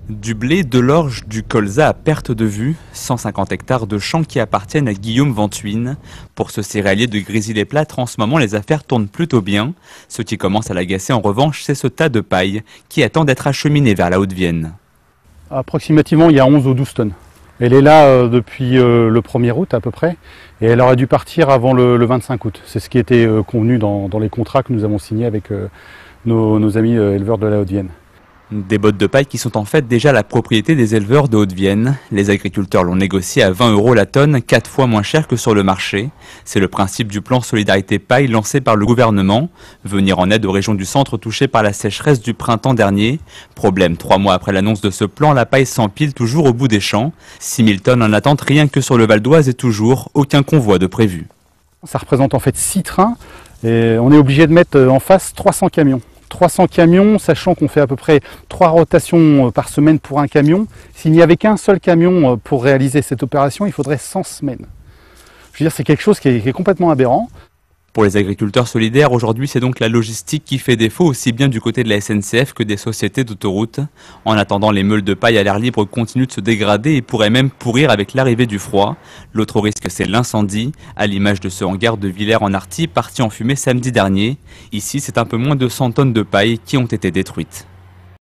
Du blé, de l'orge, du colza à perte de vue, 150 hectares de champs qui appartiennent à Guillaume Ventuine. Pour ce céréalier de Grésy-les-Plâtres, en ce moment, les affaires tournent plutôt bien. Ce qui commence à l'agacer en revanche, c'est ce tas de paille qui attend d'être acheminé vers la Haute-Vienne. Approximativement, il y a 11 ou 12 tonnes. Elle est là depuis le 1er août à peu près, et elle aurait dû partir avant le 25 août. C'est ce qui était convenu dans les contrats que nous avons signés avec nos amis éleveurs de la Haute-Vienne. Des bottes de paille qui sont en fait déjà la propriété des éleveurs de Haute-Vienne. Les agriculteurs l'ont négocié à 20 € la tonne, 4 fois moins cher que sur le marché. C'est le principe du plan Solidarité Paille lancé par le gouvernement. Venir en aide aux régions du centre touchées par la sécheresse du printemps dernier. Problème, 3 mois après l'annonce de ce plan, la paille s'empile toujours au bout des champs. 6 000 tonnes en attente rien que sur le Val d'Oise et toujours aucun convoi de prévu. Ça représente en fait 6 trains et on est obligé de mettre en face 300 camions. 300 camions, sachant qu'on fait à peu près 3 rotations par semaine pour un camion. S'il n'y avait qu'un seul camion pour réaliser cette opération, il faudrait 100 semaines. Je veux dire, c'est quelque chose qui est complètement aberrant. Pour les agriculteurs solidaires, aujourd'hui, c'est donc la logistique qui fait défaut, aussi bien du côté de la SNCF que des sociétés d'autoroutes. En attendant, les meules de paille à l'air libre continuent de se dégrader et pourraient même pourrir avec l'arrivée du froid. L'autre risque, c'est l'incendie, à l'image de ce hangar de Villers-en-Arthy, parti en fumée samedi dernier. Ici, c'est un peu moins de 100 tonnes de paille qui ont été détruites.